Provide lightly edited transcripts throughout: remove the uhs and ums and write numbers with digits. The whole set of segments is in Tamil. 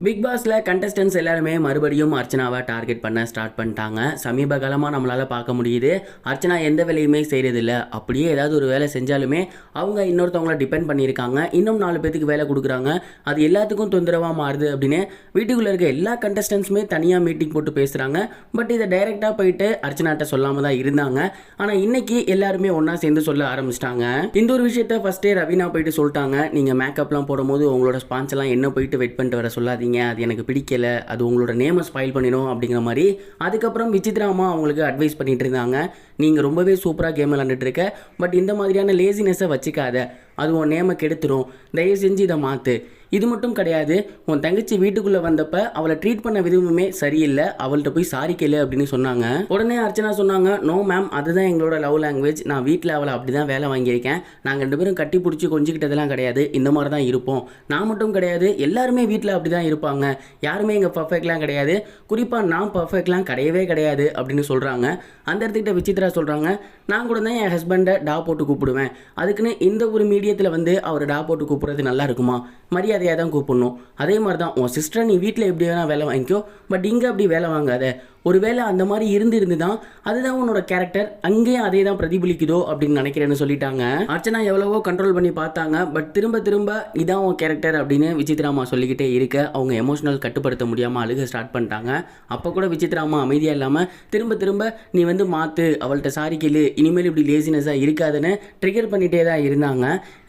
பிக் பாஸ்ல கண்டஸ்டன்ஸ் எல்லாருமே மறுபடியும் அர்ச்சனாவை டார்கெட் பண்ண ஸ்டார்ட் பண்ணிட்டாங்க. சமீப காலமாக நம்மளால் பார்க்க முடியுது, அர்ச்சனா எந்த வேலையுமே செய்கிறதில்ல. அப்படியே ஏதாவது ஒரு வேலை செஞ்சாலுமே அவங்க இன்னொருத்தவங்கள டிபெண்ட் பண்ணியிருக்காங்க. இன்னும் 4 பேத்துக்கு வேலை கொடுக்குறாங்க. அது எல்லாத்துக்கும் தொந்தரவாக மாறுது அப்படின்னு வீட்டுக்குள்ளே இருக்க எல்லா கண்டஸ்டன்ஸுமே தனியாக மீட்டிங் போட்டு பேசுகிறாங்க. பட் இதை டைரெக்டாக போயிட்டு அர்ச்சனாட்ட சொல்லாமல் தான் இருந்தாங்க. ஆனால் இன்னைக்கு எல்லாருமே ஒன்றா சேர்ந்து சொல்ல ஆரம்பிச்சிட்டாங்க. இந்த ஒரு விஷயத்த ஃபஸ்ட்டே ரவீனா போயிட்டு சொல்லிட்டாங்க. நீங்கள் மேக்கப்லாம் போடும்போது உங்களோட ஸ்பான்ஸ்லாம் என்ன போயிட்டு வெயிட் பண்ணிட்டு வர சொல்லாதீங்க, அது எனக்கு பிடிக்கல, அது உங்களோட நேமை ஸ்பாயில் பண்ணிடும் அப்படிங்கிற மாதிரி. அதுக்கப்புறம் விசித்ரா அம்மா அவங்களுக்கு அட்வைஸ் பண்ணிட்டு இருந்தாங்க. நீங்கள் ரொம்பவே சூப்பராக கேம் விளாண்டுட்டு இருக்க, பட் இந்த மாதிரியான லேசினஸை வச்சுக்காத, அது உன் நேமை கெடுத்துரும், தயவு செஞ்சு இதை மாற்று. இது மட்டும் கிடையாது, உன் தங்கச்சி வீட்டுக்குள்ளே வந்தப்ப அவளை ட்ரீட் பண்ண விதமுமே சரியில்லை, அவள்கிட்ட போய் சாரி கேளு அப்படின்னு சொன்னாங்க. உடனே அர்ச்சனா சொன்னாங்க, நோ மேம், அதுதான் எங்களோட லவ் லாங்குவேஜ், நான் வீட்டில் அவளை அப்படி தான் வேலை வாங்கியிருக்கேன், நாங்கள் 2 பேரும் கட்டி பிடிச்சி கொஞ்சிக்கிட்டதெல்லாம் கிடையாது, இந்த மாதிரி தான் இருப்போம். நான் மட்டும் கிடையாது, எல்லாருமே வீட்டில் அப்படி தான் இருப்பாங்க, யாருமே இங்கே பர்ஃபெக்ட்லாம் கிடையாது, குறிப்பாக நான் பர்ஃபெக்ட்லாம் கிடையவே கிடையாது அப்படின்னு சொல்கிறாங்க. அந்த இடத்துக்கிட்ட விசித்ரா சொல்கிறாங்க, நான் கூட தான் என் ஹஸ்பண்டை டா போட்டு கூப்பிடுவேன், அதுக்குன்னு இந்த ஒரு மீடியத்தில் வந்து அவர் டா போட்டு கூப்பிட்றது நல்லா இருக்குமா? மரியாதையாக தான் கூப்பிடணும். அதே மாதிரி தான் உன் சிஸ்டரை நீ வீட்டில் எப்படி வேணால் வேலை வாங்கிக்கோ, பட் இங்கே அப்படி வேலை வாங்காத. ஒரு வேளை அந்த மாதிரி இருந்து தான் அதுதான் உன்னோட கேரக்டர், அங்கேயும் அதே தான் பிரதிபலிக்குதோ அப்படின்னு நினைக்கிறேன்னு சொல்லிட்டாங்க. அர்ச்சனா எவ்வளவோ கண்ட்ரோல் பண்ணி பார்த்தாங்க, பட் திரும்ப திரும்ப இதான் உன் கேரக்டர் அப்படின்னு விசித்ராமா சொல்லிக்கிட்டே இருக்க அவங்க எமோஷனல் கட்டுப்படுத்த முடியாமல் அழுக ஸ்டார்ட் பண்ணிட்டாங்க. அப்போ கூட விசித்ராமா அமைதியாக இல்லாமல் திரும்ப திரும்ப நீ வந்து மாற்று, அவள்கிட்ட சாரி கேளு, இனிமேல் இப்படி லேசினஸாக இருக்காதுன்னு ட்ரிகர் பண்ணிகிட்டே தான் இருந்தாங்க.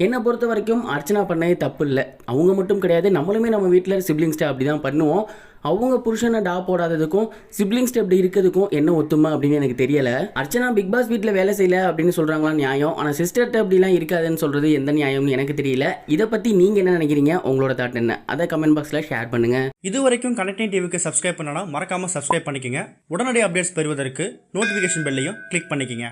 என்னை பொறுத்த வரைக்கும் அர்ச்சனா பண்ணவே தப்பு இல்லை. அவங்க மட்டும் கிடையாது, நம்மளுமே நம்ம வீட்டில் சிப்ளிங்ஸ்ட்டை அப்படி தான் பண்ணுவோம். அவங்க புருஷனை டா போடாததுக்கும் சிப்ளிங்ஸ்ட்டு அப்படி இருக்கிறதுக்கும் என்ன ஒத்துமை அப்படின்னு எனக்கு தெரியலை. அர்ச்சனா பிக் பாஸ் வீட்டில் வேலை செய்யலை அப்படின்னு சொல்கிறாங்களா நியாயம், ஆனால் சிஸ்டர்கிட்ட அப்படிலாம் இருக்காதுன்னு சொல்கிறது எந்த நியாயம்னு எனக்கு தெரியல. இதை பற்றி நீங்கள் என்ன நினைக்கிறீங்க? உங்களோட தாட் என்ன? அதை கமெண்ட் பாக்ஸில் ஷேர் பண்ணுங்கள். இது வரைக்கும் கனெக்டிங் டிவிக்கு சப்ஸ்கிரைப் பண்ணனா மறக்காமல் சப்ஸ்கிரைப் பண்ணிக்கங்க. உடனடி அப்டேட்ஸ் பெறுவதற்கு நோட்டிஃபிகேஷன் பெல்லையும் கிளிக் பண்ணிக்கங்க.